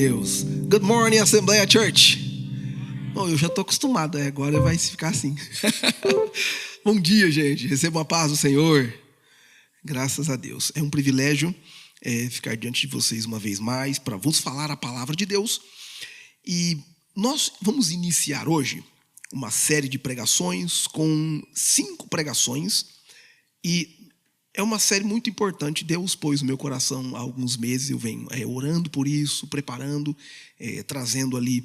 Deus. Good morning, Assembleia Church. Bom, eu já estou acostumado, agora vai ficar assim. Bom dia, gente. Recebam a paz do Senhor. Graças a Deus. É um privilégio ficar diante de vocês uma vez mais para vos falar a palavra de Deus. E nós vamos iniciar hoje uma série de pregações com 5 pregações. E é uma série muito importante. Deus pôs no meu coração há alguns meses. Eu venho orando por isso, preparando, trazendo ali,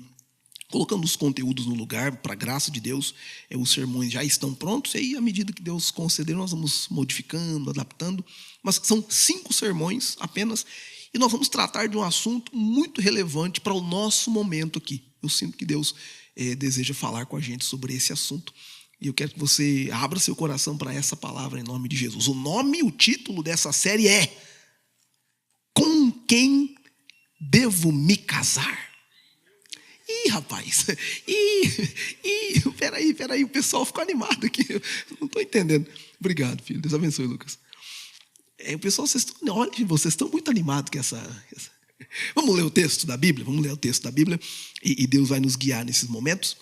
colocando os conteúdos no lugar, para a graça de Deus. Os sermões já estão prontos, e aí, à medida que Deus conceder, nós vamos modificando, adaptando. Mas são 5 sermões apenas, e nós vamos tratar de um assunto muito relevante para o nosso momento aqui. Eu sinto que Deus deseja falar com a gente sobre esse assunto, e eu quero que você abra seu coração para essa palavra em nome de Jesus. O título dessa série é Com Quem Devo Me Casar? Ih, rapaz, peraí, o pessoal ficou animado aqui, eu não estou entendendo. Obrigado, filho, Deus abençoe, Lucas. O pessoal, vocês estão muito animados com essa... Vamos ler o texto da Bíblia? E Deus vai nos guiar nesses momentos.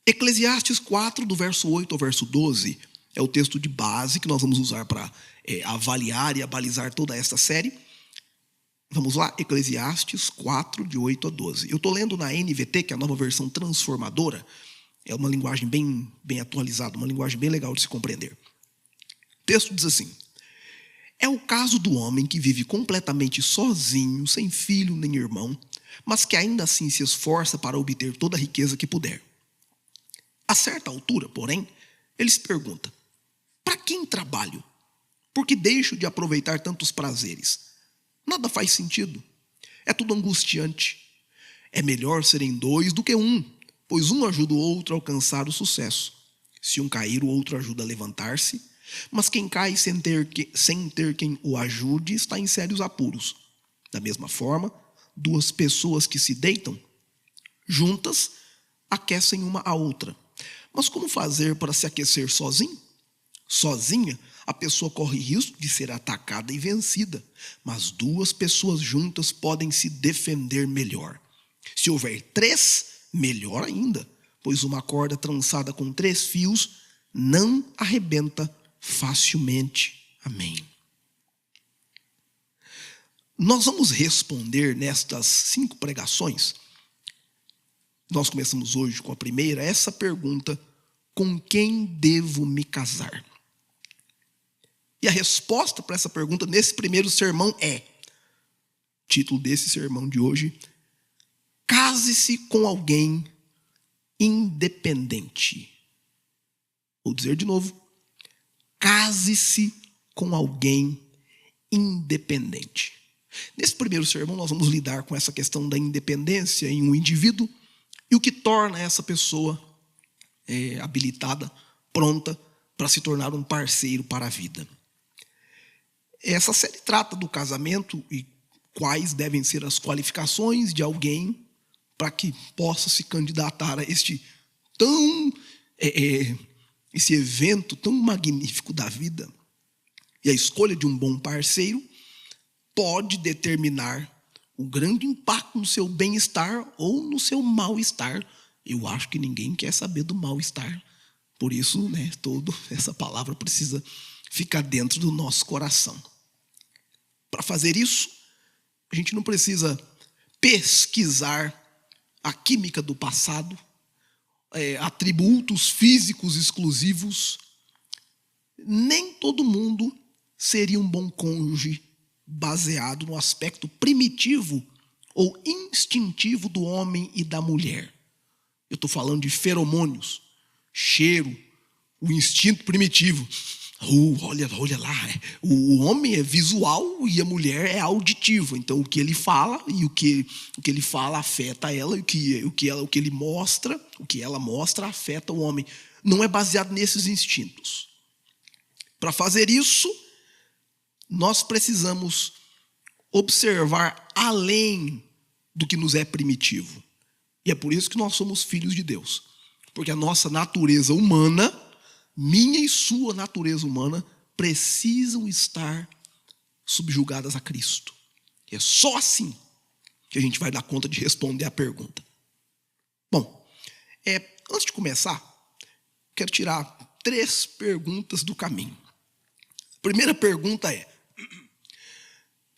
Eclesiastes 4, do verso 8 ao verso 12, é o texto de base que nós vamos usar para avaliar e abalizar toda esta série. Vamos lá, Eclesiastes 4, de 8 a 12. Eu estou lendo na NVT, que é a nova versão transformadora. É uma linguagem bem atualizada, uma linguagem bem legal de se compreender. O texto diz assim: é o caso do homem que vive completamente sozinho, sem filho nem irmão, mas que ainda assim se esforça para obter toda a riqueza que puder. A certa altura, porém, ele se pergunta: para quem trabalho? Por que deixo de aproveitar tantos prazeres? Nada faz sentido. É tudo angustiante. É melhor serem 2 do que 1, pois um ajuda o outro a alcançar o sucesso. Se um cair, o outro ajuda a levantar-se, mas quem cai sem ter quem o ajude está em sérios apuros. Da mesma forma, 2 pessoas que se deitam juntas aquecem uma a outra. Mas como fazer para se aquecer sozinho? Sozinha, a pessoa corre risco de ser atacada e vencida, mas 2 pessoas juntas podem se defender melhor. Se houver 3, melhor ainda, pois uma corda trançada com 3 fios não arrebenta facilmente. Amém. Nós vamos responder nestas 5 pregações. Nós começamos hoje com a primeira, essa pergunta: com quem devo me casar? E a resposta para essa pergunta nesse primeiro sermão é, o título desse sermão de hoje: case-se com alguém independente. Vou dizer de novo: case-se com alguém independente. Nesse primeiro sermão nós vamos lidar com essa questão da independência em um indivíduo e o que torna essa pessoa habilitada, pronta para se tornar um parceiro para a vida. Essa série trata do casamento e quais devem ser as qualificações de alguém para que possa se candidatar a esse evento tão magnífico da vida. E a escolha de um bom parceiro pode determinar o grande impacto no seu bem-estar ou no seu mal-estar. Eu acho que ninguém quer saber do mal-estar. Por isso, toda essa palavra precisa ficar dentro do nosso coração. Para fazer isso, a gente não precisa pesquisar a química do passado, atributos físicos exclusivos. Nem todo mundo seria um bom cônjuge baseado no aspecto primitivo ou instintivo do homem e da mulher. Eu estou falando de feromônios, cheiro, o instinto primitivo. Olha lá, o homem é visual e a mulher é auditiva. Então o que ele fala e o que ele fala afeta ela, o que ela mostra afeta o homem. Não é baseado nesses instintos. Para fazer isso, nós precisamos observar além do que nos é primitivo. E é por isso que nós somos filhos de Deus. Porque a nossa natureza humana, minha e sua natureza humana, precisam estar subjugadas a Cristo. É só assim que a gente vai dar conta de responder a pergunta. Bom, antes de começar, quero tirar 3 perguntas do caminho. A primeira pergunta é: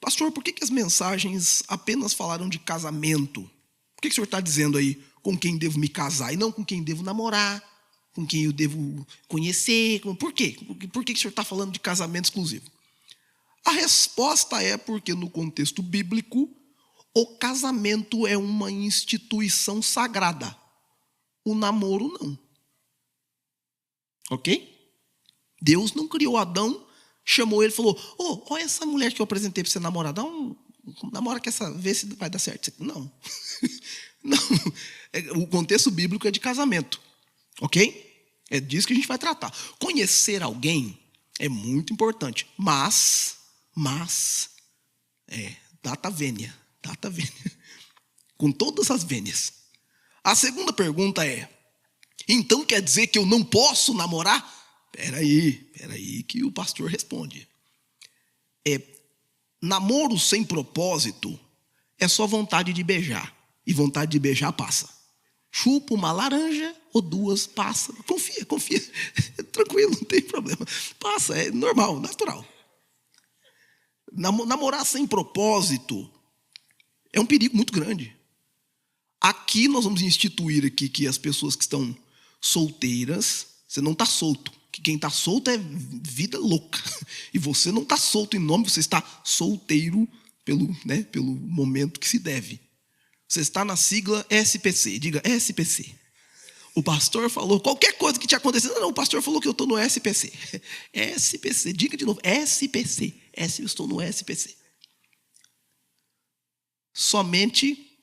pastor, por que as mensagens apenas falaram de casamento? Por que o senhor está dizendo aí com quem devo me casar e não com quem devo namorar, com quem eu devo conhecer? Por quê? Por que o senhor está falando de casamento exclusivo? A resposta é porque no contexto bíblico, o casamento é uma instituição sagrada. O namoro não. Ok? Deus não criou Adão, chamou ele e falou: olha essa mulher que eu apresentei para você namorar, namora com essa, vê se vai dar certo. Não. Não. O contexto bíblico é de casamento. Ok? É disso que a gente vai tratar. Conhecer alguém é muito importante, mas data vênia. Com todas as vênias. A segunda pergunta é: então quer dizer que eu não posso namorar? Peraí que o pastor responde. Namoro sem propósito é só vontade de beijar. E vontade de beijar passa. Chupa uma laranja ou 2, passa. Confia. Tranquilo, não tem problema. Passa, é normal, natural. Namorar sem propósito é um perigo muito grande. Aqui nós vamos instituir aqui que as pessoas que estão solteiras, você não está solto. Que quem está solto é vida louca. E você não está solto em nome, você está solteiro pelo momento que se deve. Você está na sigla SPC. Diga SPC. O pastor falou, qualquer coisa que te aconteceu, não, o pastor falou que eu estou no SPC. SPC, diga de novo, SPC. Eu estou no SPC. Somente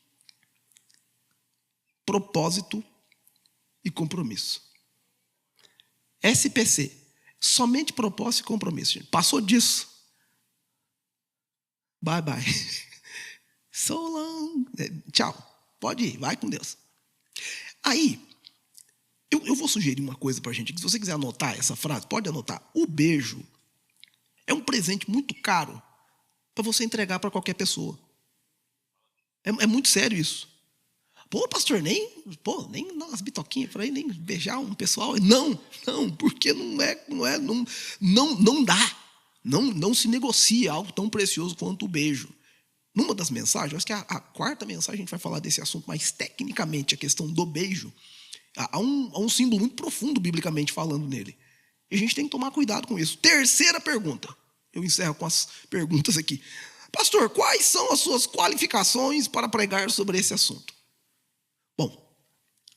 propósito e compromisso. SPC, somente propósito e compromisso. Gente. Passou disso. Bye. So long. Tchau. Pode ir, vai com Deus. Aí, eu vou sugerir uma coisa pra gente. Se você quiser anotar essa frase, pode anotar. O beijo é um presente muito caro para você entregar para qualquer pessoa. É muito sério isso. Pô, pastor, nem umas bitoquinhas por aí, nem beijar um pessoal. Não, porque não dá. Não se negocia algo tão precioso quanto o beijo. Numa das mensagens, acho que a 4ª mensagem a gente vai falar desse assunto, mas tecnicamente a questão do beijo, há um símbolo muito profundo biblicamente falando nele. E a gente tem que tomar cuidado com isso. Terceira pergunta. Eu encerro com as perguntas aqui. Pastor, quais são as suas qualificações para pregar sobre esse assunto? Bom,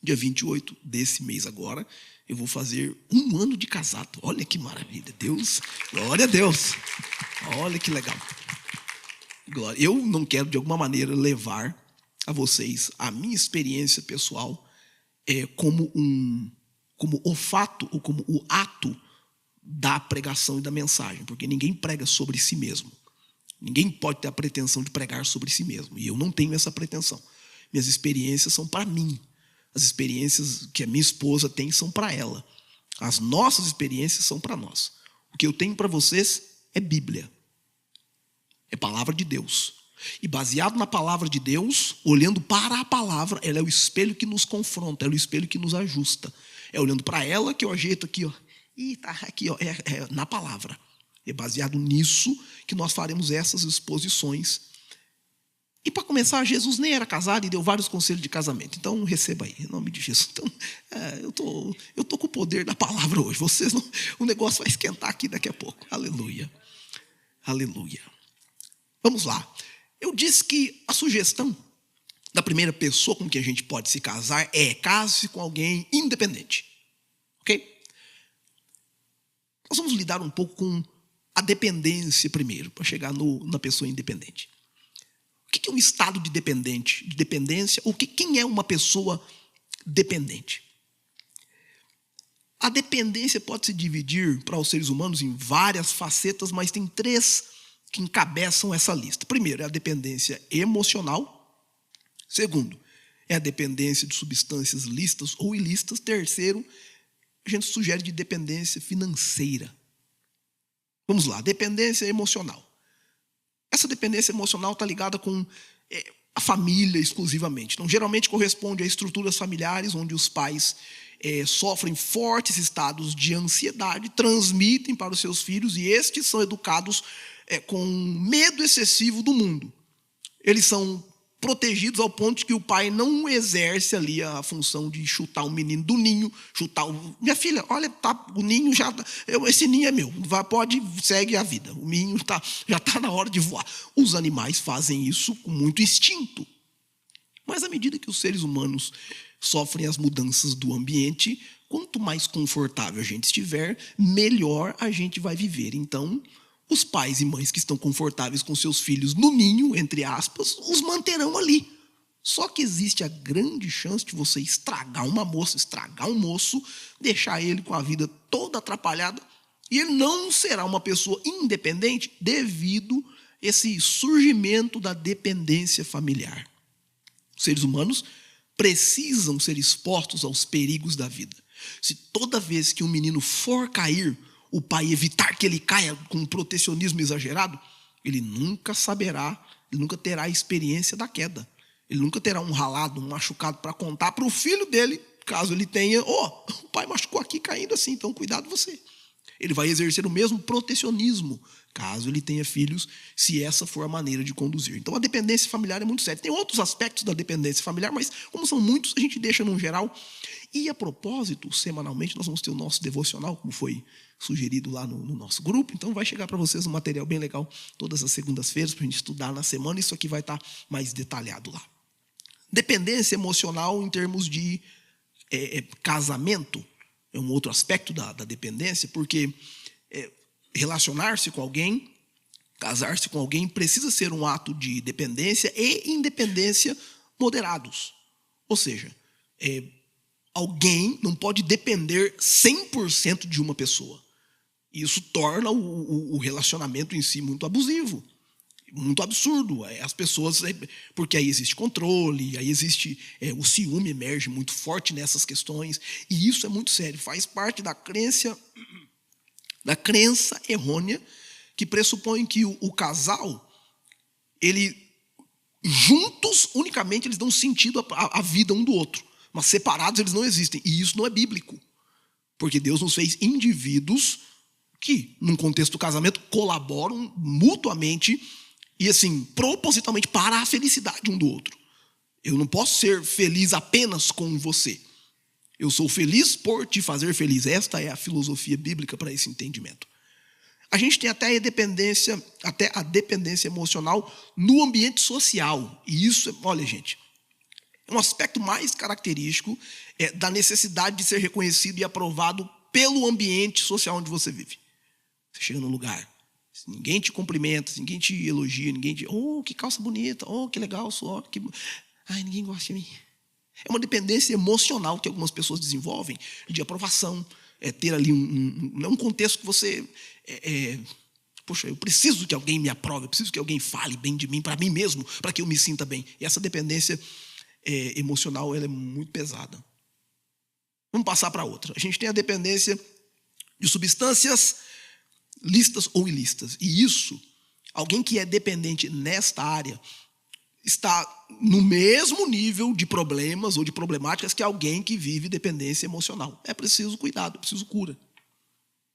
dia 28 desse mês agora, eu vou fazer 1 ano de casado. Olha que maravilha. Deus, glória a Deus. Olha que legal. Eu não quero, de alguma maneira, levar a vocês a minha experiência pessoal como o fato ou como o ato da pregação e da mensagem, porque ninguém prega sobre si mesmo. Ninguém pode ter a pretensão de pregar sobre si mesmo, e eu não tenho essa pretensão. Minhas experiências são para mim. As experiências que a minha esposa tem são para ela. As nossas experiências são para nós. O que eu tenho para vocês é Bíblia. É palavra de Deus. E baseado na palavra de Deus, olhando para a palavra, ela é o espelho que nos confronta, ela é o espelho que nos ajusta. É olhando para ela que eu ajeito aqui, ó. E tá aqui, ó, na palavra. É baseado nisso que nós faremos essas exposições. E para começar, Jesus nem era casado e deu vários conselhos de casamento. Então receba aí, em nome de Jesus. Então, eu tô com o poder da palavra hoje. O negócio vai esquentar aqui daqui a pouco. Aleluia. Vamos lá. Eu disse que a sugestão da primeira pessoa com quem a gente pode se casar é case-se com alguém independente. Ok? Nós vamos lidar um pouco com a dependência primeiro, para chegar na pessoa independente. O que é um estado de dependência? Quem é uma pessoa dependente? A dependência pode se dividir para os seres humanos em várias facetas, mas tem 3 que encabeçam essa lista. Primeiro, é a dependência emocional. Segundo, é a dependência de substâncias lícitas ou ilícitas. Terceiro, a gente sugere de dependência financeira. Vamos lá, dependência emocional. Essa dependência emocional está ligada com a família exclusivamente. Então, geralmente corresponde a estruturas familiares onde os pais sofrem fortes estados de ansiedade, transmitem para os seus filhos e estes são educados com medo excessivo do mundo. Eles são protegidos ao ponto de que o pai não exerce ali a função de chutar o menino do ninho, minha filha, olha, tá, o ninho já, esse ninho é meu, pode, segue a vida, o ninho já está na hora de voar. Os animais fazem isso com muito instinto. Mas à medida que os seres humanos sofrem as mudanças do ambiente, quanto mais confortável a gente estiver, melhor a gente vai viver. Então, os pais e mães que estão confortáveis com seus filhos no ninho, entre aspas, os manterão ali. Só que existe a grande chance de você estragar uma moça, estragar um moço, deixar ele com a vida toda atrapalhada, e ele não será uma pessoa independente devido a esse surgimento da dependência familiar. Os seres humanos precisam ser expostos aos perigos da vida. Se toda vez que um menino for cair, o pai evitar que ele caia com um protecionismo exagerado, ele nunca saberá, ele nunca terá a experiência da queda. Ele nunca terá um ralado, um machucado para contar para o filho dele, caso ele tenha, o pai machucou aqui caindo assim, então cuidado você. Ele vai exercer o mesmo protecionismo, caso ele tenha filhos, se essa for a maneira de conduzir. Então a dependência familiar é muito séria. Tem outros aspectos da dependência familiar, mas como são muitos, a gente deixa num geral. E a propósito, semanalmente, nós vamos ter o nosso devocional, como foi sugerido lá no nosso grupo. Então vai chegar para vocês um material bem legal todas as segundas-feiras para a gente estudar na semana. Isso aqui vai estar mais detalhado lá. Dependência emocional em termos de casamento é um outro aspecto da dependência, porque relacionar-se com alguém, casar-se com alguém, precisa ser um ato de dependência e independência moderados. Ou seja, alguém não pode depender 100% de uma pessoa. Isso torna o relacionamento em si muito abusivo, muito absurdo. As pessoas, porque aí existe controle, aí existe o ciúme emerge muito forte nessas questões, e isso é muito sério, faz parte da crença errônea que pressupõe que o casal, ele juntos unicamente eles dão sentido à vida um do outro, mas separados eles não existem, e isso não é bíblico, porque Deus nos fez indivíduos que, num contexto do casamento, colaboram mutuamente e, assim, propositalmente para a felicidade um do outro. Eu não posso ser feliz apenas com você. Eu sou feliz por te fazer feliz. Esta é a filosofia bíblica para esse entendimento. A gente tem até a dependência emocional no ambiente social. E isso, olha, gente, é um aspecto mais característico da necessidade de ser reconhecido e aprovado pelo ambiente social onde você vive. Você chega num lugar, se ninguém te cumprimenta, se ninguém te elogia, ninguém te... que calça bonita, que legal, suor, que... Ai, ninguém gosta de mim. É uma dependência emocional que algumas pessoas desenvolvem de aprovação, ter ali um contexto que você... poxa, eu preciso que alguém me aprove, eu preciso que alguém fale bem de mim, para mim mesmo, para que eu me sinta bem. E essa dependência emocional ela é muito pesada. Vamos passar para outra. A gente tem a dependência de substâncias lícitas ou ilícitas. E isso, alguém que é dependente nesta área, está no mesmo nível de problemas ou de problemáticas que alguém que vive dependência emocional. É preciso cuidado, é preciso cura.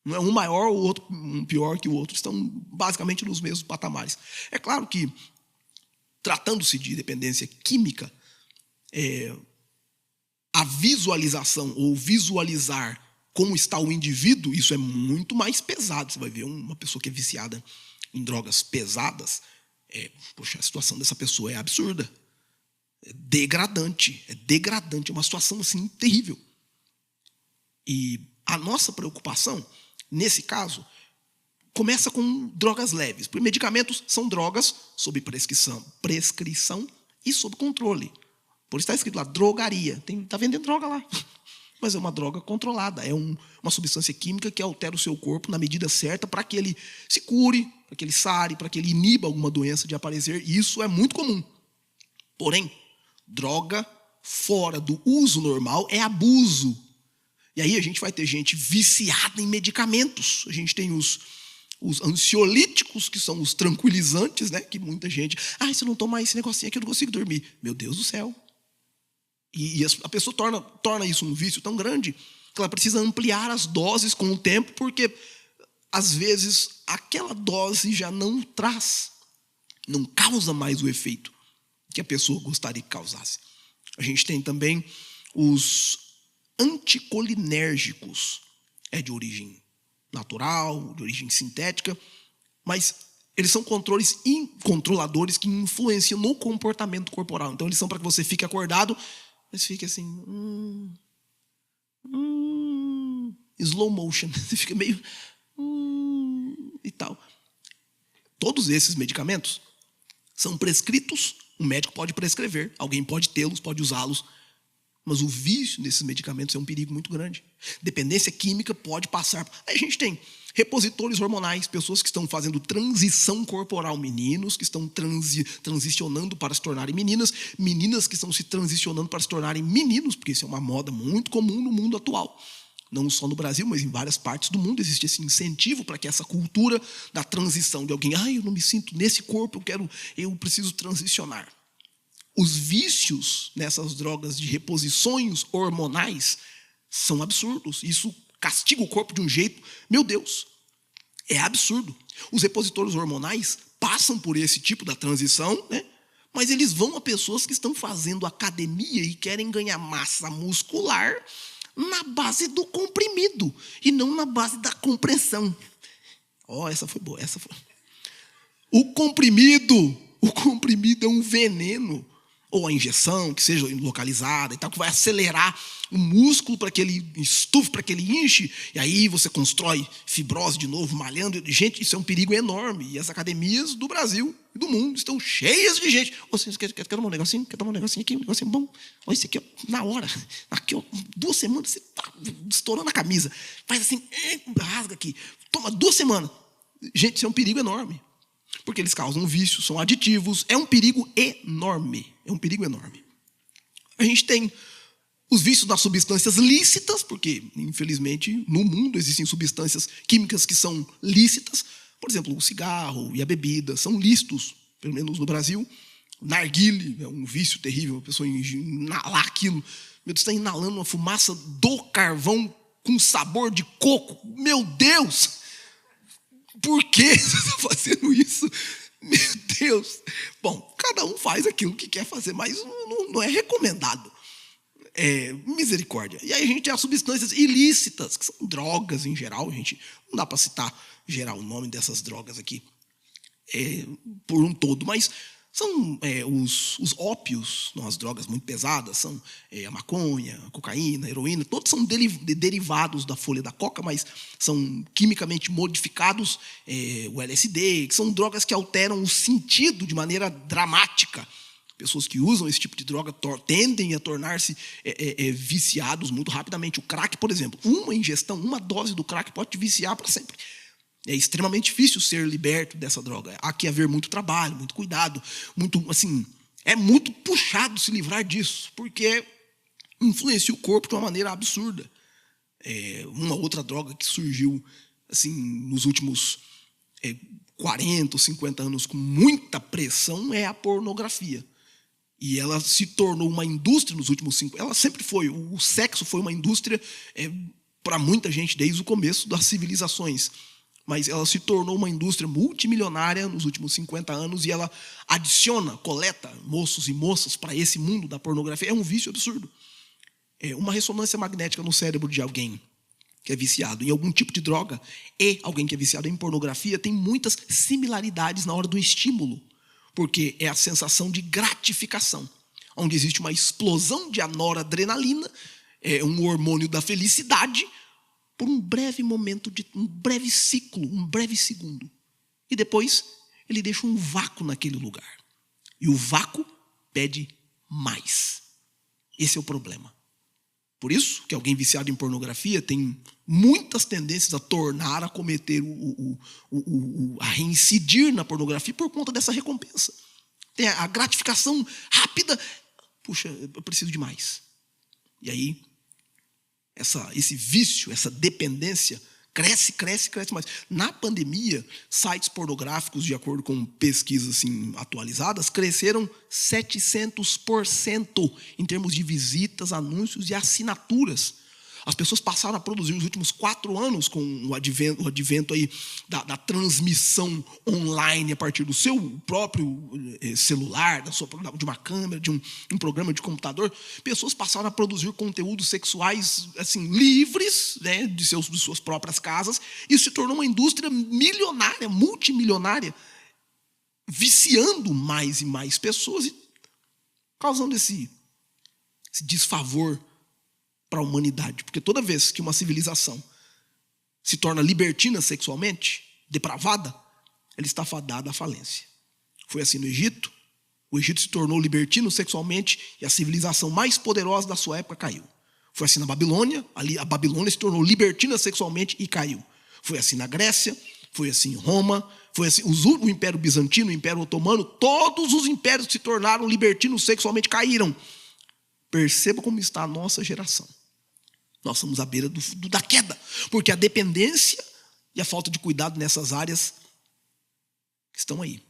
Não é um maior ou outro um pior que o outro, estão basicamente nos mesmos patamares. É claro que, tratando-se de dependência química, a visualização ou visualizar como está o indivíduo, isso é muito mais pesado. Você vai ver uma pessoa que é viciada em drogas pesadas, a situação dessa pessoa é absurda. É degradante, é uma situação assim terrível. E a nossa preocupação, nesse caso, começa com drogas leves. Porque medicamentos são drogas sob prescrição e sob controle. Por isso está escrito lá, drogaria. Está vendendo droga lá. Mas é uma droga controlada, é uma substância química que altera o seu corpo na medida certa para que ele se cure, para que ele sare, para que ele iniba alguma doença de aparecer. E isso é muito comum. Porém, droga fora do uso normal é abuso. E aí a gente vai ter gente viciada em medicamentos. A gente tem os os ansiolíticos, que são os tranquilizantes, né? Que muita gente... se eu não tomar esse negocinho aqui, eu não consigo dormir. Meu Deus do céu. E a pessoa torna isso um vício tão grande que ela precisa ampliar as doses com o tempo, porque, às vezes, aquela dose já não causa mais o efeito que a pessoa gostaria que causasse. A gente tem também os anticolinérgicos. É de origem natural, de origem sintética, mas eles são controladores que influenciam no comportamento corporal. Então, eles são para que você fique acordado, mas fique assim... slow motion. Você fica meio... e tal. Todos esses medicamentos são prescritos, um médico pode prescrever, alguém pode tê-los, pode usá-los, mas o vício nesses medicamentos é um perigo muito grande. Dependência química pode passar... Aí a gente tem repositores hormonais, pessoas que estão fazendo transição corporal, meninos que estão transicionando para se tornarem meninas, meninas que estão se transicionando para se tornarem meninos, porque isso é uma moda muito comum no mundo atual. Não só no Brasil, mas em várias partes do mundo existe esse incentivo para que essa cultura da transição de alguém, eu não me sinto nesse corpo, eu preciso transicionar. Os vícios nessas drogas de reposições hormonais são absurdos. Isso castiga o corpo de um jeito, meu Deus, é absurdo. Os repositores hormonais passam por esse tipo da transição, né? Mas eles vão a pessoas que estão fazendo academia e querem ganhar massa muscular na base do comprimido e não na base da compressão. Essa foi boa, essa foi. O comprimido é um veneno, ou a injeção, que seja localizada e tal, que vai acelerar o músculo para que ele estufe, para que ele enche, e aí você constrói fibrose de novo, malhando. Gente, isso é um perigo enorme. E as academias do Brasil e do mundo estão cheias de gente. Você quer tomar um negocinho? Quer tomar um negocinho aqui? Um negocinho bom? Olha isso aqui, ó, na hora. Aqui, ó, 2 semanas, você tá estourando a camisa. Faz assim, rasga aqui. Toma 2 semanas. Gente, isso é um perigo enorme. Porque eles causam vício, são aditivos. É um perigo enorme. É um perigo enorme. A gente tem os vícios das substâncias lícitas, porque, infelizmente, no mundo existem substâncias químicas que são lícitas. Por exemplo, o cigarro e a bebida são lícitos, pelo menos no Brasil. Narguile é um vício terrível, a pessoa inalar aquilo. Meu Deus, está inalando uma fumaça do carvão com sabor de coco. Meu Deus! Por que você está fazendo isso? Meu Deus! Bom, cada um faz aquilo que quer fazer, mas não é recomendado. Misericórdia. E aí a gente tem as substâncias ilícitas, que são drogas em geral. Não dá para citar geral o nome dessas drogas aqui por um todo, mas são os ópios, as drogas muito pesadas, são a maconha, a cocaína, a heroína, todos são derivados da folha da coca, mas são quimicamente modificados, o LSD, que são drogas que alteram o sentido de maneira dramática. Pessoas que usam esse tipo de droga tendem a tornar-se viciados muito rapidamente. O crack, por exemplo, uma dose do crack pode te viciar para sempre. É extremamente difícil ser liberto dessa droga. Há que haver muito trabalho, muito cuidado, é muito puxado se livrar disso, porque influencia o corpo de uma maneira absurda. Uma outra droga que surgiu nos últimos 40 ou 50 anos com muita pressão é a pornografia. E ela se tornou uma indústria nos últimos 5 anos. Ela sempre foi. O sexo foi uma indústria para muita gente desde o começo das civilizações. Mas ela se tornou uma indústria multimilionária nos últimos 50 anos e ela coleta moços e moças para esse mundo da pornografia. É um vício absurdo. Uma ressonância magnética no cérebro de alguém que é viciado em algum tipo de droga e alguém que é viciado em pornografia tem muitas similaridades na hora do estímulo. Porque é a sensação de gratificação, onde existe uma explosão de noradrenalina, um hormônio da felicidade, por um breve momento, um breve ciclo, um breve segundo. E depois ele deixa um vácuo naquele lugar. E o vácuo pede mais. Esse é o problema. Por isso que alguém viciado em pornografia tem muitas tendências a cometer, a reincidir na pornografia por conta dessa recompensa. Tem a gratificação rápida. Puxa, eu preciso de mais. E aí, esse vício, essa dependência Cresce mais. Na pandemia, sites pornográficos, de acordo com pesquisas assim, atualizadas, cresceram 700% em termos de visitas, anúncios e assinaturas. As pessoas passaram a produzir nos últimos 4 anos, com o advento aí da transmissão online a partir do seu próprio celular, de uma câmera, de um programa de computador. Pessoas passaram a produzir conteúdos sexuais assim, livres, né, de suas próprias casas. Isso se tornou uma indústria milionária, multimilionária, viciando mais e mais pessoas e causando esse desfavor para a humanidade. Porque toda vez que uma civilização se torna libertina sexualmente, depravada, ela está fadada à falência. Foi assim no Egito. O Egito se tornou libertino sexualmente e a civilização mais poderosa da sua época caiu. Foi assim na Babilônia. Ali a Babilônia se tornou libertina sexualmente e caiu. Foi assim na Grécia. Foi assim em Roma. Foi assim o Império Bizantino, o Império Otomano. Todos os impérios que se tornaram libertinos sexualmente caíram. Perceba como está a nossa geração. Nós estamos à beira da queda, porque a dependência e a falta de cuidado nessas áreas estão aí.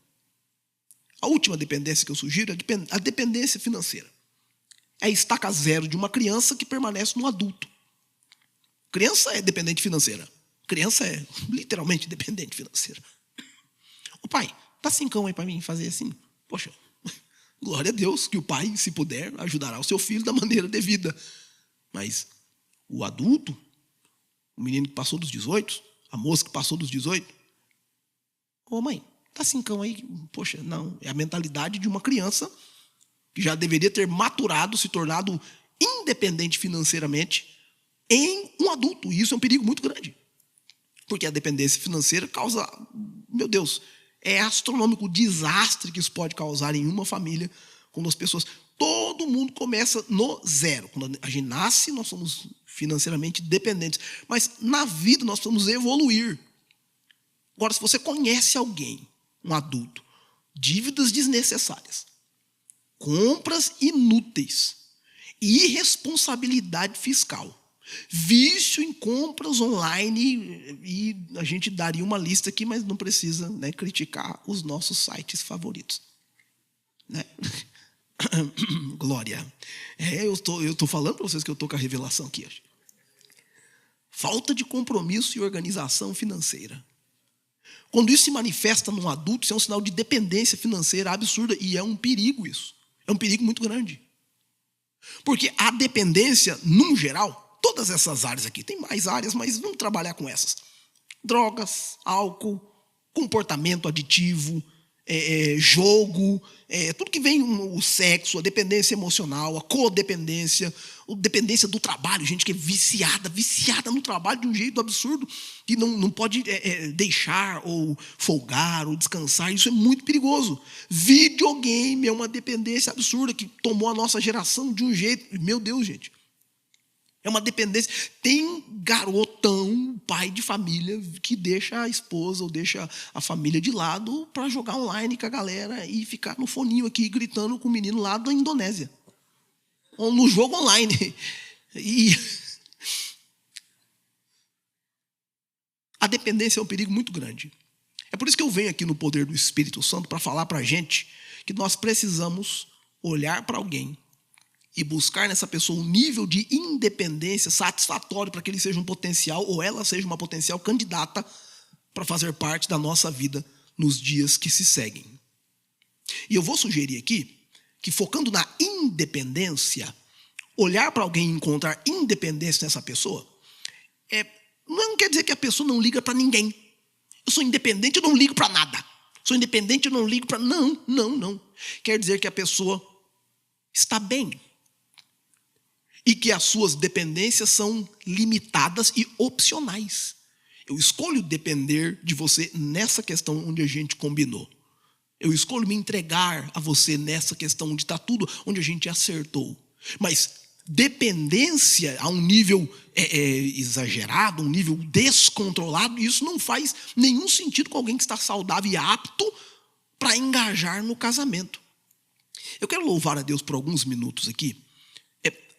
A última dependência que eu sugiro é a dependência financeira. É a estaca zero de uma criança que permanece no adulto. Criança é dependente financeira. Criança é literalmente dependente financeira. O pai, dá 5 aí para mim fazer assim. Poxa, glória a Deus que o pai, se puder, ajudará o seu filho da maneira devida. Mas o adulto, o menino que passou dos 18, a moça que passou dos 18, ô mãe, dá 5 aí. Poxa, não, é a mentalidade de uma criança que já deveria ter maturado, se tornado independente financeiramente em um adulto. E isso é um perigo muito grande. Porque a dependência financeira causa, meu Deus, é astronômico o desastre que isso pode causar em uma família, quando as pessoas, todo mundo começa no zero. Quando a gente nasce, nós somos financeiramente dependentes. Mas na vida nós precisamos evoluir. Agora, se você conhece alguém, um adulto, dívidas desnecessárias, compras inúteis, irresponsabilidade fiscal, vício em compras online, e a gente daria uma lista aqui, mas não precisa, né, criticar os nossos sites favoritos. Né? Glória. Eu estou falando para vocês que eu estou com a revelação aqui hoje. Falta de compromisso e organização financeira. Quando isso se manifesta num adulto, isso é um sinal de dependência financeira absurda. E é um perigo isso. É um perigo muito grande. Porque a dependência, num geral, todas essas áreas aqui, tem mais áreas, mas vamos trabalhar com essas. Drogas, álcool, comportamento aditivo, jogo, tudo que vem, o sexo, a dependência emocional, a codependência, a dependência do trabalho, gente que é viciada no trabalho de um jeito absurdo, que não pode deixar ou folgar ou descansar. Isso é muito perigoso. Videogame é uma dependência absurda que tomou a nossa geração de um jeito, meu Deus, gente. É uma dependência. Tem garotão, pai de família, que deixa a esposa ou deixa a família de lado para jogar online com a galera e ficar no foninho aqui gritando com o menino lá da Indonésia. Ou no jogo online. E a dependência é um perigo muito grande. É por isso que eu venho aqui no poder do Espírito Santo para falar para a gente que nós precisamos olhar para alguém e buscar nessa pessoa um nível de independência satisfatório para que ele seja um potencial ou ela seja uma potencial candidata para fazer parte da nossa vida nos dias que se seguem. E eu vou sugerir aqui que, focando na independência, olhar para alguém e encontrar independência nessa pessoa, não quer dizer que a pessoa não liga para ninguém. Eu sou independente, eu não ligo para nada. Sou independente, eu não ligo para... Não. Quer dizer que a pessoa está bem. E que as suas dependências são limitadas e opcionais. Eu escolho depender de você nessa questão onde a gente combinou. Eu escolho me entregar a você nessa questão onde está tudo, onde a gente acertou. Mas dependência a um nível exagerado, um nível descontrolado, isso não faz nenhum sentido com alguém que está saudável e apto para engajar no casamento. Eu quero louvar a Deus por alguns minutos aqui,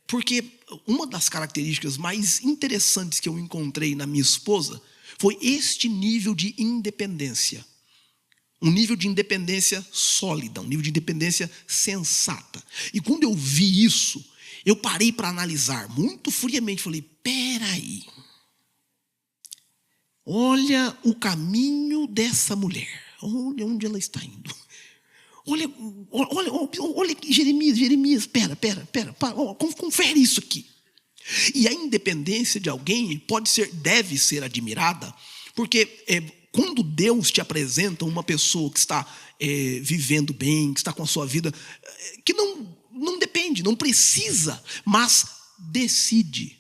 porque uma das características mais interessantes que eu encontrei na minha esposa Foi este nível de independência. Um nível de independência sólida, um nível de independência sensata. E quando eu vi isso, eu parei para analisar muito friamente. Falei, peraí. Olha o caminho dessa mulher. Olha onde ela está indo. Olha Jeremias, pera, confere isso aqui. E a independência de alguém deve ser admirada, porque quando Deus te apresenta uma pessoa que está vivendo bem, que está com a sua vida, que não depende, não precisa, mas decide.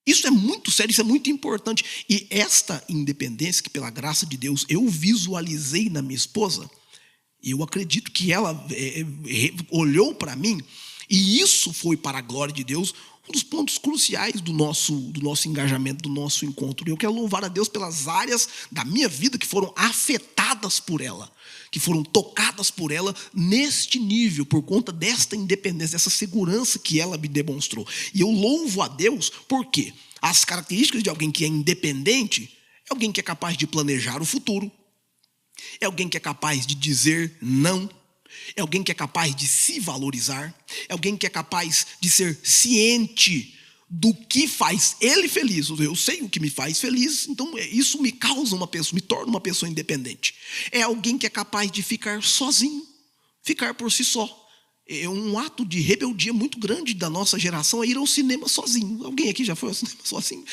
Isso é muito sério, isso é muito importante. E esta independência que, pela graça de Deus, eu visualizei na minha esposa, e eu acredito que ela olhou para mim, e isso foi, para a glória de Deus, um dos pontos cruciais do nosso engajamento, do nosso encontro. E eu quero louvar a Deus pelas áreas da minha vida que foram afetadas por ela, que foram tocadas por ela neste nível, por conta desta independência, dessa segurança que ela me demonstrou. E eu louvo a Deus porque as características de alguém que é independente é alguém que é capaz de planejar o futuro, é alguém que é capaz de dizer não, é alguém que é capaz de se valorizar, é alguém que é capaz de ser ciente do que faz ele feliz. Eu sei o que me faz feliz, então isso me torna uma pessoa independente. É alguém que é capaz de ficar sozinho, ficar por si só. É um ato de rebeldia muito grande da nossa geração é ir ao cinema sozinho. Alguém aqui já foi ao cinema sozinho?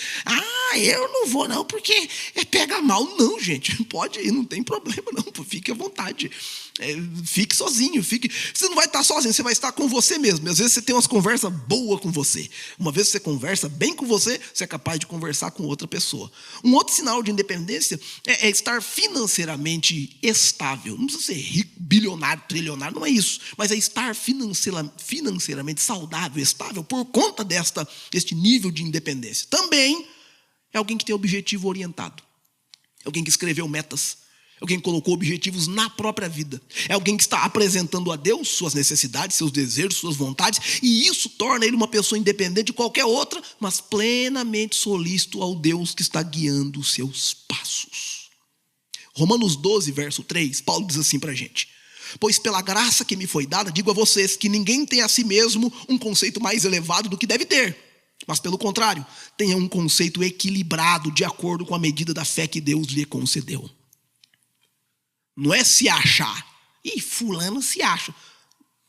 Eu não vou não, porque pega mal. Não, gente, pode ir, não tem problema não, fique à vontade. Fique sozinho, você não vai estar sozinho, você vai estar com você mesmo. Às vezes você tem umas conversas boas com você. Uma vez que você conversa bem com você, você é capaz de conversar com outra pessoa. Um outro sinal de independência é estar financeiramente estável. Não precisa ser rico, bilionário, trilionário, não é isso. Mas é estar financeiramente saudável, estável, por conta deste nível de independência. Também é alguém que tem objetivo orientado. É alguém que escreveu metas. Alguém que colocou objetivos na própria vida. É alguém que está apresentando a Deus suas necessidades, seus desejos, suas vontades. E isso torna ele uma pessoa independente de qualquer outra, mas plenamente solícito ao Deus que está guiando os seus passos. Romanos 12, verso 3, Paulo diz assim para a gente: pois pela graça que me foi dada, digo a vocês que ninguém tem a si mesmo um conceito mais elevado do que deve ter. Mas pelo contrário, tenha um conceito equilibrado de acordo com a medida da fé que Deus lhe concedeu. Não é se achar. Fulano se acha.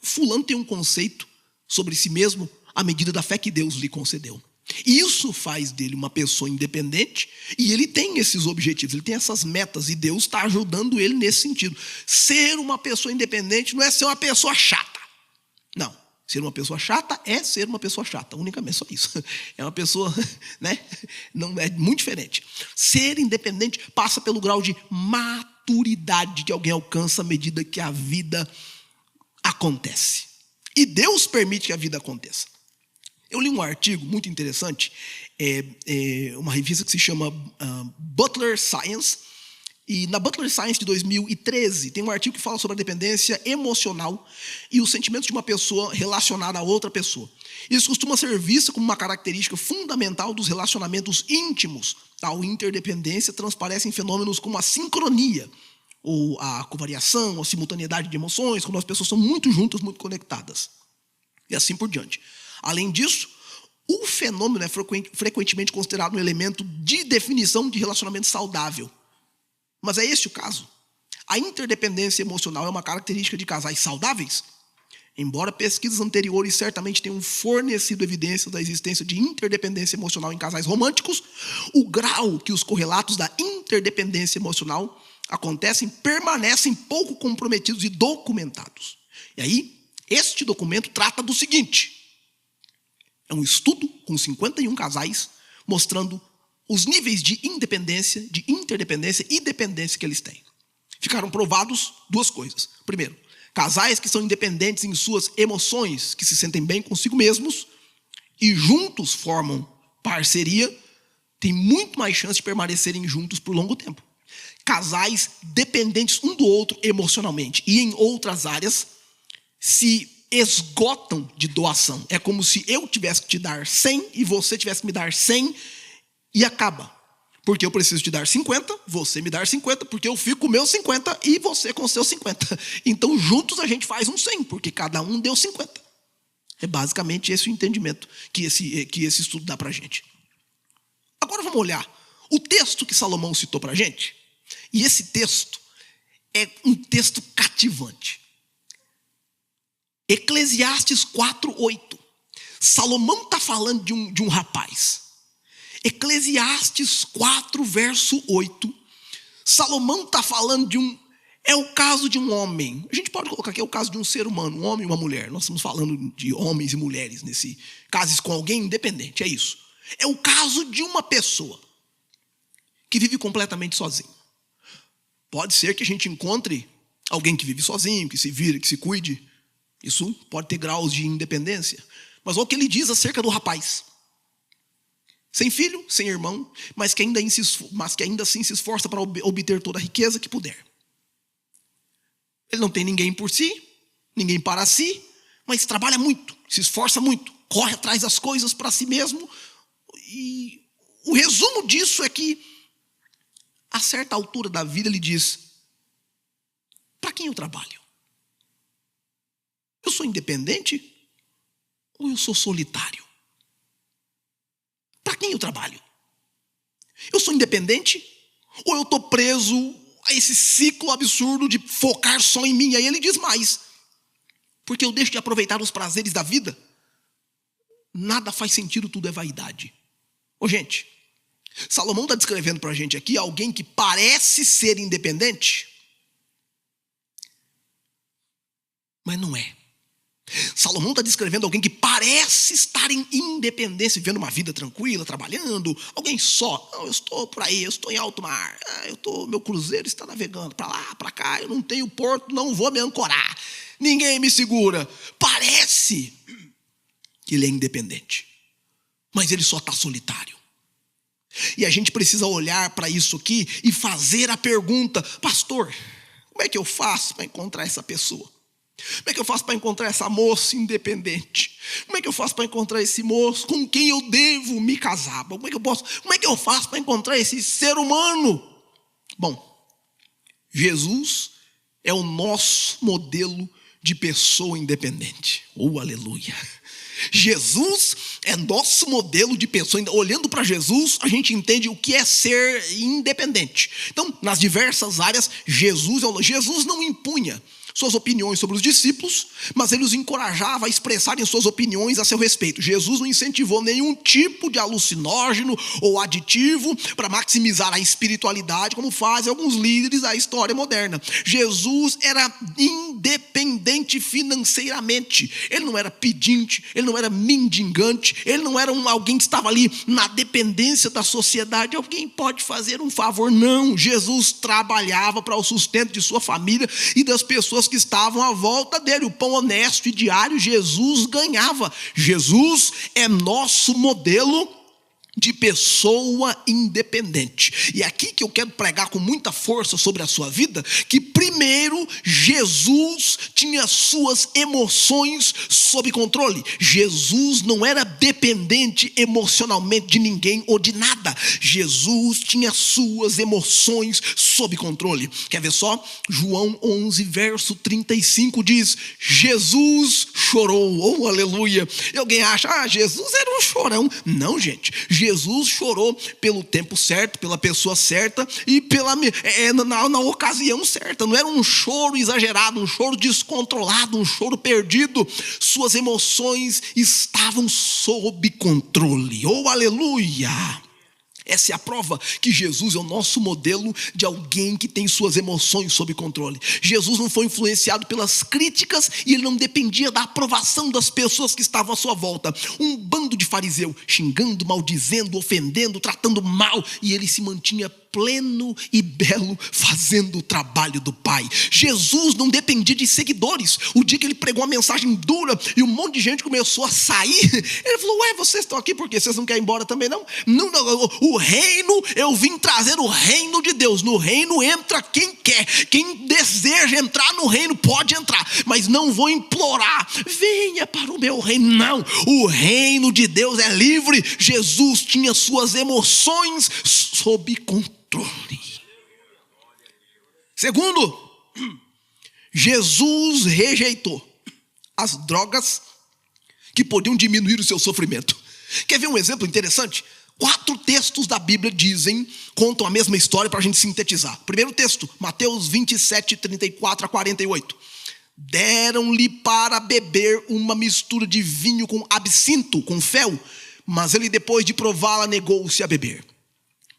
Fulano tem um conceito sobre si mesmo à medida da fé que Deus lhe concedeu. Isso faz dele uma pessoa independente e ele tem esses objetivos, ele tem essas metas e Deus está ajudando ele nesse sentido. Ser uma pessoa independente não é ser uma pessoa chata. Não. Ser uma pessoa chata é ser uma pessoa chata, unicamente só isso. É uma pessoa, né? Não é muito diferente. Ser independente passa pelo grau de maturidade que alguém alcança à medida que a vida acontece. E Deus permite que a vida aconteça. Eu li um artigo muito interessante, uma revista que se chama Butler Science. E na Butler Science de 2013, tem um artigo que fala sobre a dependência emocional e os sentimentos de uma pessoa relacionada a outra pessoa. Isso costuma ser visto como uma característica fundamental dos relacionamentos íntimos. Tal interdependência transparece em fenômenos como a sincronia, ou a covariação, a simultaneidade de emoções, quando as pessoas são muito juntas, muito conectadas. E assim por diante. Além disso, o fenômeno é frequentemente considerado um elemento de definição de relacionamento saudável. Mas é esse o caso. A interdependência emocional é uma característica de casais saudáveis? Embora pesquisas anteriores certamente tenham fornecido evidências da existência de interdependência emocional em casais românticos, o grau que os correlatos da interdependência emocional acontecem permanecem pouco comprometidos e documentados. E aí, este documento trata do seguinte: é um estudo com 51 casais mostrando os níveis de independência, de interdependência e dependência que eles têm. Ficaram provados duas coisas. Primeiro, casais que são independentes em suas emoções, que se sentem bem consigo mesmos e juntos formam parceria, têm muito mais chance de permanecerem juntos por longo tempo. Casais dependentes um do outro emocionalmente e em outras áreas se esgotam de doação. É como se eu tivesse que te dar 100 e você tivesse que me dar 100 e acaba. Porque eu preciso te dar 50, você me dar 50, porque eu fico com meus 50 e você com os seus 50. Então, juntos a gente faz um 100, porque cada um deu 50. É basicamente esse o entendimento que esse estudo dá pra gente. Agora vamos olhar o texto que Salomão citou pra gente. E esse texto é um texto cativante. Eclesiastes 4:8. Salomão está falando de um rapaz. Eclesiastes 4, verso 8. Salomão está falando é o caso de um homem. A gente pode colocar aqui, é o caso de um ser humano, um homem e uma mulher. Nós estamos falando de homens e mulheres nesse caso com alguém independente, é isso. É o caso de uma pessoa que vive completamente sozinho. Pode ser que a gente encontre alguém que vive sozinho, que se vira, que se cuide. Isso pode ter graus de independência. Mas olha o que ele diz acerca do rapaz. Sem filho, sem irmão, mas que ainda assim se esforça para obter toda a riqueza que puder. Ele não tem ninguém por si, ninguém para si, mas trabalha muito, se esforça muito, corre atrás das coisas para si mesmo. E o resumo disso é que, a certa altura da vida, ele diz: para quem eu trabalho? Eu sou independente ou eu sou solitário? Para quem eu trabalho? Eu sou independente ou eu estou preso a esse ciclo absurdo de focar só em mim? E aí ele diz mais: porque eu deixo de aproveitar os prazeres da vida? Nada faz sentido, tudo é vaidade. Ô gente, Salomão está descrevendo para a gente aqui alguém que parece ser independente, mas não é. Salomão está descrevendo alguém que parece estar em independência, vivendo uma vida tranquila, trabalhando, alguém só. Não, eu estou por aí, eu estou em alto mar, meu cruzeiro está navegando para lá, para cá, eu não tenho porto, não vou me ancorar, ninguém me segura. Parece que ele é independente, mas ele só está solitário. E a gente precisa olhar para isso aqui e fazer a pergunta: pastor, como é que eu faço para encontrar essa pessoa? Como é que eu faço para encontrar essa moça independente? Como é que eu faço para encontrar esse moço com quem eu devo me casar? Como é que eu faço para encontrar esse ser humano? Bom, Jesus é o nosso modelo de pessoa independente. Oh, aleluia! Jesus é nosso modelo de pessoa. Olhando para Jesus, a gente entende o que é ser independente. Então, nas diversas áreas, Jesus não impunha suas opiniões sobre os discípulos, mas ele os encorajava a expressarem suas opiniões a seu respeito. Jesus não incentivou nenhum tipo de alucinógeno ou aditivo para maximizar a espiritualidade, como fazem alguns líderes da história moderna. Jesus era independente financeiramente. Ele não era pedinte, ele não era mendigante, ele não era alguém que estava ali na dependência da sociedade. Alguém pode fazer um favor? Não. Jesus trabalhava para o sustento de sua família e das pessoas que estavam à volta dele. O pão honesto e diário Jesus ganhava. Jesus é nosso modelo de pessoa independente. E é aqui que eu quero pregar com muita força sobre a sua vida, que primeiro Jesus tinha suas emoções sob controle. Jesus não era dependente emocionalmente de ninguém ou de nada. Jesus tinha suas emoções sob controle. Quer ver só? João 11, verso 35 diz: Jesus chorou. Oh, aleluia! E alguém acha, Jesus era um chorão. Não, gente. Jesus chorou pelo tempo certo, pela pessoa certa e na ocasião certa. Não era um choro exagerado, um choro descontrolado, um choro perdido. Suas emoções estavam sob controle. Oh, aleluia! Essa é a prova que Jesus é o nosso modelo de alguém que tem suas emoções sob controle. Jesus não foi influenciado pelas críticas e ele não dependia da aprovação das pessoas que estavam à sua volta. Um bando de fariseu xingando, maldizendo, ofendendo, tratando mal, e ele se mantinha pleno e belo, fazendo o trabalho do Pai. Jesus não dependia de seguidores. O dia que ele pregou uma mensagem dura e um monte de gente começou a sair, ele falou: ué, vocês estão aqui porque vocês não querem ir embora também não? Não, o reino, eu vim trazer o reino de Deus. No reino entra quem quer. Quem deseja entrar no reino pode entrar, mas não vou implorar: venha para o meu reino. Não, o reino de Deus é livre. Jesus tinha suas emoções sob controle. Segundo, Jesus rejeitou as drogas que podiam diminuir o seu sofrimento. Quer ver um exemplo interessante? 4 textos da Bíblia contam a mesma história para a gente sintetizar. Primeiro texto, Mateus 27, 34 a 48. Deram-lhe para beber uma mistura de vinho com absinto, com fel, mas ele, depois de prová-la, negou-se a beber.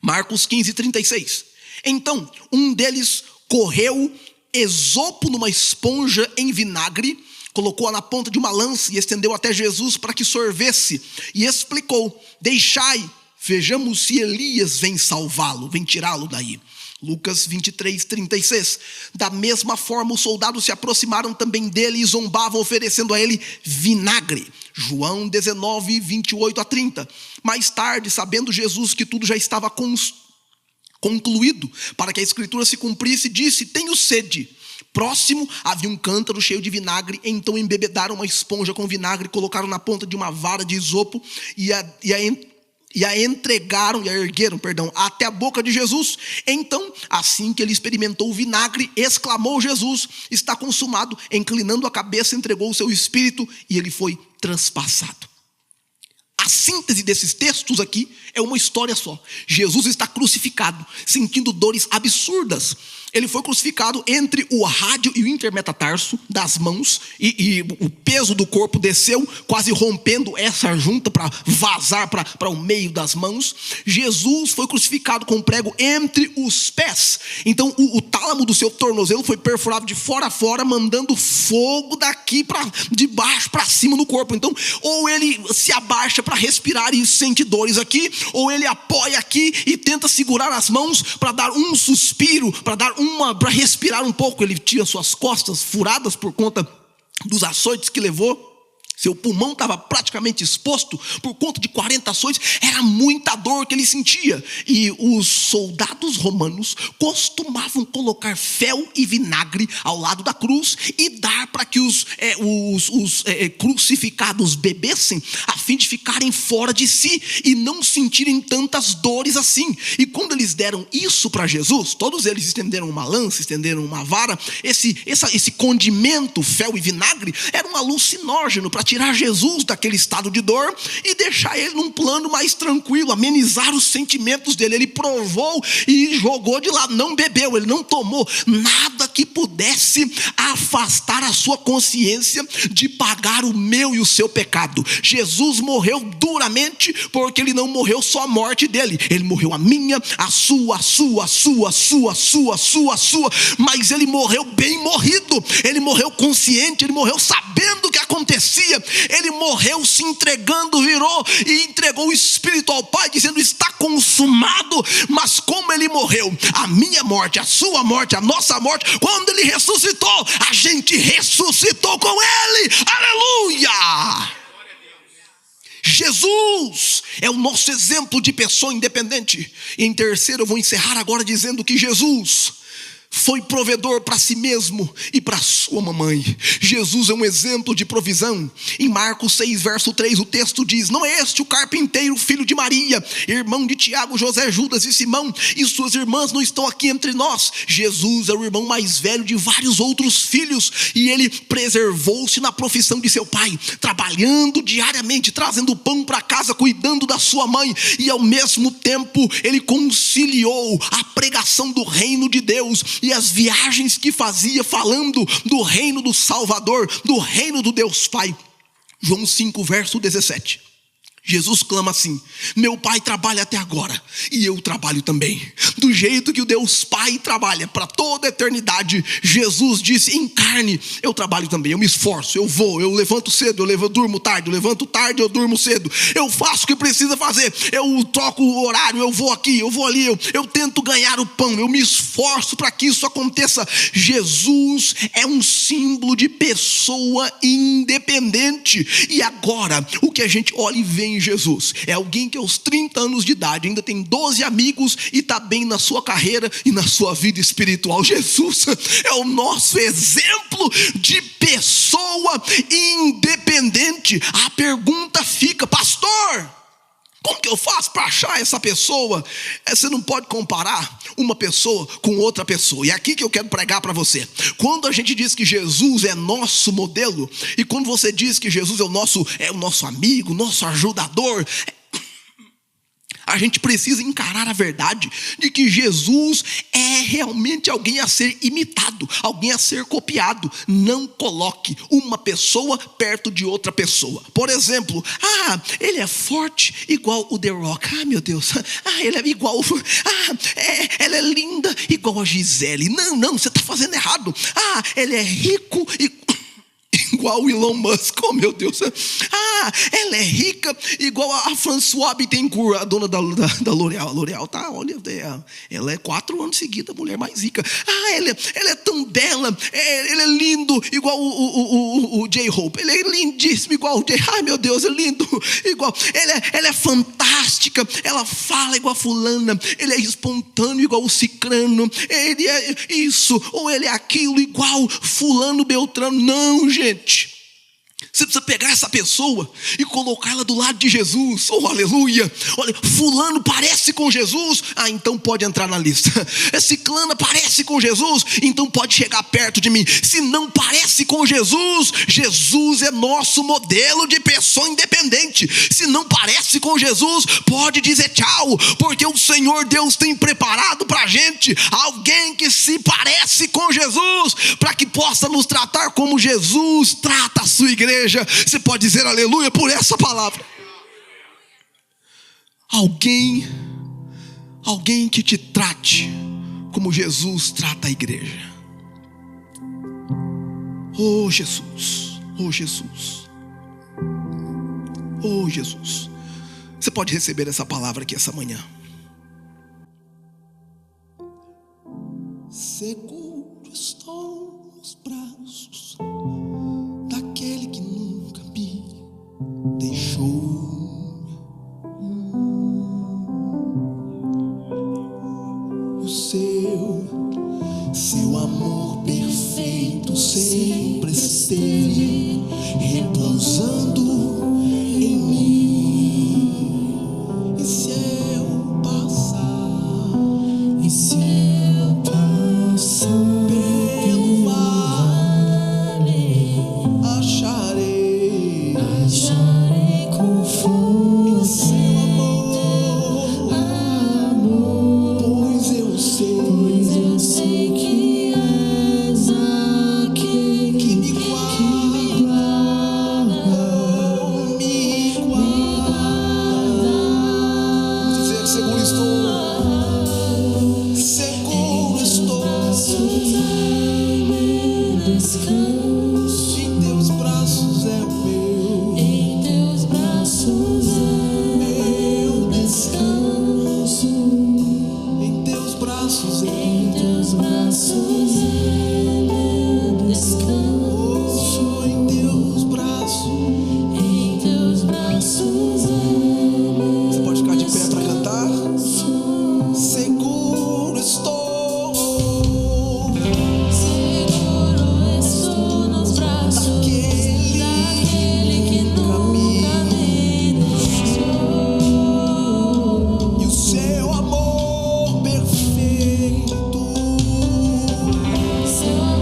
Marcos 15, 36. Então, um deles correu esopo numa esponja em vinagre, colocou-a na ponta de uma lança e estendeu até Jesus para que sorvesse, e explicou: deixai, vejamos se Elias vem salvá-lo, vem tirá-lo daí. Lucas 23, 36. Da mesma forma, os soldados se aproximaram também dele e zombavam, oferecendo a ele vinagre. João 19, 28 a 30. Mais tarde, sabendo Jesus que tudo já estava concluído, para que a escritura se cumprisse, disse: tenho sede. Próximo havia um cântaro cheio de vinagre. Então embebedaram uma esponja com vinagre, colocaram na ponta de uma vara de isopo e a ergueram até a boca de Jesus. Então, assim que ele experimentou o vinagre, exclamou Jesus: está consumado. Inclinando a cabeça, entregou o seu espírito e ele foi transpassado. A síntese desses textos aqui é uma história só. Jesus está crucificado, sentindo dores absurdas. Ele foi crucificado entre o rádio e o intermetatarso das mãos, e o peso do corpo desceu, quase rompendo essa junta para vazar para o meio das mãos. Jesus foi crucificado com um prego entre os pés. Então o tálamo do seu tornozelo foi perfurado de fora a fora, mandando fogo daqui de baixo para cima no corpo. Então, ou ele se abaixa para respirar e sente dores aqui, ou ele apoia aqui e tenta segurar as mãos para dar um suspiro, para respirar um pouco. Ele tinha suas costas furadas por conta dos açoites que levou. Seu pulmão estava praticamente exposto por conta de 40 açoites. Era muita dor que ele sentia. E os soldados romanos costumavam colocar fel e vinagre ao lado da cruz e dar para que os crucificados bebessem, a fim de ficarem fora de si e não sentirem tantas dores assim. E quando eles deram isso para Jesus, todos eles estenderam uma lança, estenderam uma vara. Esse condimento, fel e vinagre, era um alucinógeno para tirar Jesus daquele estado de dor e deixar ele num plano mais tranquilo, amenizar os sentimentos dele. Ele provou e jogou de lado, não bebeu, ele não tomou nada que pudesse afastar a sua consciência de pagar o meu e o seu pecado. Jesus morreu duramente, porque ele não morreu só a morte dele, ele morreu a minha, a sua, mas ele morreu bem morrido. Ele morreu consciente, ele morreu sabendo o que acontecia. Ele morreu se entregando, virou e entregou o espírito ao Pai, dizendo: está consumado. Mas como ele morreu, a minha morte, a sua morte, a nossa morte, quando ele ressuscitou, a gente ressuscitou com ele. Aleluia! Jesus é o nosso exemplo de pessoa independente. E em terceiro, eu vou encerrar agora dizendo que Jesus foi provedor para si mesmo e para sua mamãe. Jesus é um exemplo de provisão. Em Marcos 6, verso 3, o texto diz: não é este o carpinteiro, filho de Maria, irmão de Tiago, José, Judas e Simão, e suas irmãs não estão aqui entre nós? Jesus é o irmão mais velho de vários outros filhos, e ele preservou-se na profissão de seu pai, trabalhando diariamente, trazendo pão para casa, cuidando da sua mãe, e ao mesmo tempo ele conciliou a pregação do reino de Deus e as viagens que fazia, falando do reino do Salvador, do reino do Deus Pai. João 5, verso 17. Jesus clama assim: meu Pai trabalha até agora e eu trabalho também. Do jeito que o Deus Pai trabalha para toda a eternidade, Jesus disse em carne: eu trabalho também, eu me esforço, eu vou, eu levanto cedo, eu durmo tarde, eu levanto tarde, eu durmo cedo, eu faço o que precisa fazer, eu troco o horário, eu vou aqui, eu vou ali, eu tento ganhar o pão, eu me esforço para que isso aconteça. Jesus é um símbolo de pessoa independente. E agora, o que a gente olha e vê em Jesus é alguém que aos 30 anos de idade ainda tem 12 amigos e está bem na sua carreira e na sua vida espiritual. Jesus é o nosso exemplo de pessoa independente. A pergunta fica: pastor, como que eu faço para achar essa pessoa? Você não pode comparar uma pessoa com outra pessoa. E é aqui que eu quero pregar para você. Quando a gente diz que Jesus é nosso modelo, e quando você diz que Jesus é o nosso amigo, nosso ajudador, a gente precisa encarar a verdade de que Jesus é realmente alguém a ser imitado, alguém a ser copiado. Não coloque uma pessoa perto de outra pessoa. Por exemplo, ele é forte igual o The Rock. Meu Deus, ele é igual, ela é linda igual a Gisele. Não, você está fazendo errado. Ele é rico igual o Elon Musk, oh meu Deus. Ela é rica igual a François Bittencourt, a dona da L'Oréal. A L'Oréal tá, olha, ela é 4 anos seguida a mulher mais rica. Ela é tão bela, ele é lindo igual o J-Hope. Ele é lindíssimo igual o J. Meu Deus, é lindo igual. Ela é fantástica, ela fala igual a fulana, ele é espontâneo igual o cicrano, ele é isso, ou ele é aquilo igual fulano Beltrano. Não, gente. Você precisa pegar essa pessoa e colocá-la do lado de Jesus. Oh, aleluia. Olha, fulano parece com Jesus, então pode entrar na lista. Ciclana parece com Jesus, então pode chegar perto de mim. Se não parece com Jesus, Jesus é nosso modelo de pessoa independente. Se não parece com Jesus, pode dizer tchau, porque o Senhor Deus tem preparado para a gente alguém que se parece com Jesus, para que possa nos tratar como Jesus trata a sua igreja. Você pode dizer aleluia por essa palavra. Alguém que te trate como Jesus trata a igreja. Oh Jesus, oh Jesus, oh Jesus. Você pode receber essa palavra aqui essa manhã. Seguro estou nos braços daquele que nunca me deixou. O seu amor perfeito sempre esteve repousando em mim. E se eu passar pelo vale, acharei conforto em seu amor, pois eu sei que és aquele que me guarda, me guarda. Vamos dizer: seguro estou. Em teus braços é o meu. Em teus braços é meu descanso. Em teus braços é meu descanso. Em teus braços é. Você pode ficar de pé para cantar. Seguro estou. Seu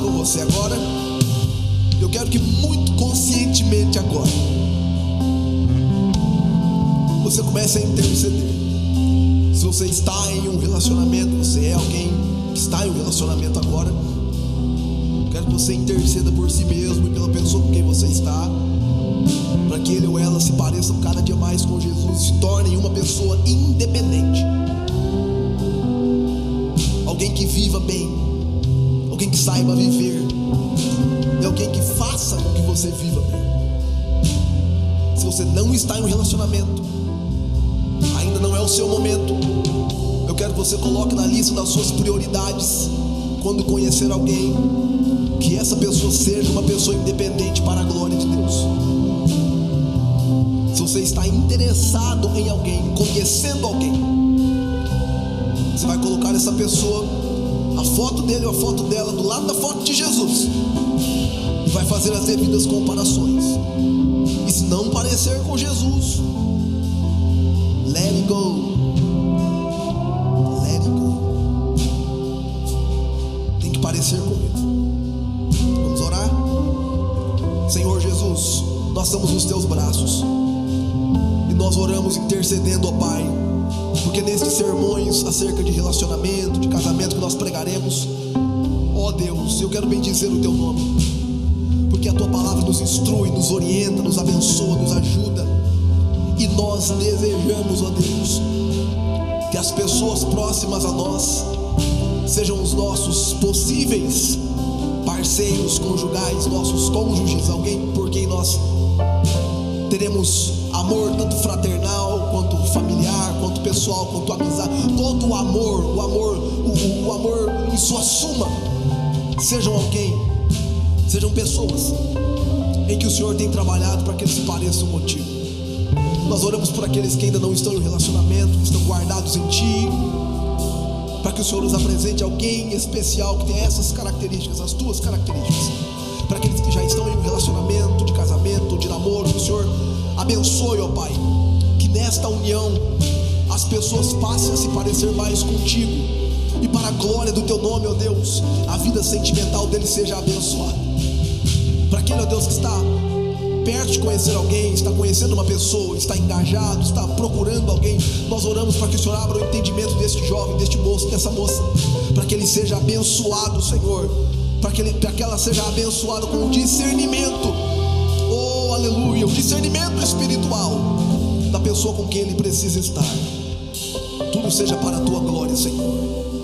com você. Agora, eu quero que muito conscientemente agora você comece a interceder. Se você está em um relacionamento, você é alguém que está em um relacionamento agora, eu quero que você interceda por si mesmo e pela pessoa com quem você está, para que ele ou ela se pareçam cada dia mais com Jesus e se tornem uma pessoa independente. Alguém que viva bem, alguém que saiba viver, e alguém que faça com que você viva bem. Se você não está em um relacionamento, ainda não é o seu momento, eu quero que você coloque na lista das suas prioridades, quando conhecer alguém, que essa pessoa seja uma pessoa independente para a glória de Deus. Se você está interessado em alguém, conhecendo alguém, você vai colocar essa pessoa, a foto dele ou a foto dela, do lado da foto de Jesus, e vai fazer as devidas comparações. E se não parecer com Jesus, let it go. Let it go. Tem que parecer com ele. Vamos orar? Senhor Jesus, nós estamos nos teus braços e nós oramos intercedendo, ó Pai, porque nestes sermões acerca de relacionamento, de casamento que nós pregaremos, ó Deus, eu quero bendizer o teu nome, porque a tua palavra nos instrui, nos orienta, nos abençoa, nos ajuda. E nós desejamos, ó Deus, que as pessoas próximas a nós sejam os nossos possíveis parceiros conjugais, nossos cônjuges, alguém por quem nós teremos amor, tanto fraternal, quanto familiar, quanto pessoal, quanto amizade, todo o amor em sua suma. Sejam alguém, sejam pessoas em que o Senhor tem trabalhado para que eles se pareçam contigo. Nós oramos por aqueles que ainda não estão em relacionamento, que estão guardados em Ti, para que o Senhor nos apresente alguém especial que tem essas características, as Tuas características. Para aqueles que já estão em um relacionamento de casamento, de namoro, que o Senhor abençoe, ó Pai, que nesta união as pessoas passem a se parecer mais contigo, e para a glória do Teu nome, ó Deus, a vida sentimental deles seja abençoada. Para aquele, ó Deus, que está perto de conhecer alguém, está conhecendo uma pessoa, está engajado, está procurando alguém, nós oramos para que o Senhor abra o entendimento deste jovem, deste moço, dessa moça, para que ele seja abençoado, Senhor, para que ela seja abençoada com o discernimento, oh aleluia, o discernimento espiritual da pessoa com quem ele precisa estar. Tudo seja para a tua glória, Senhor.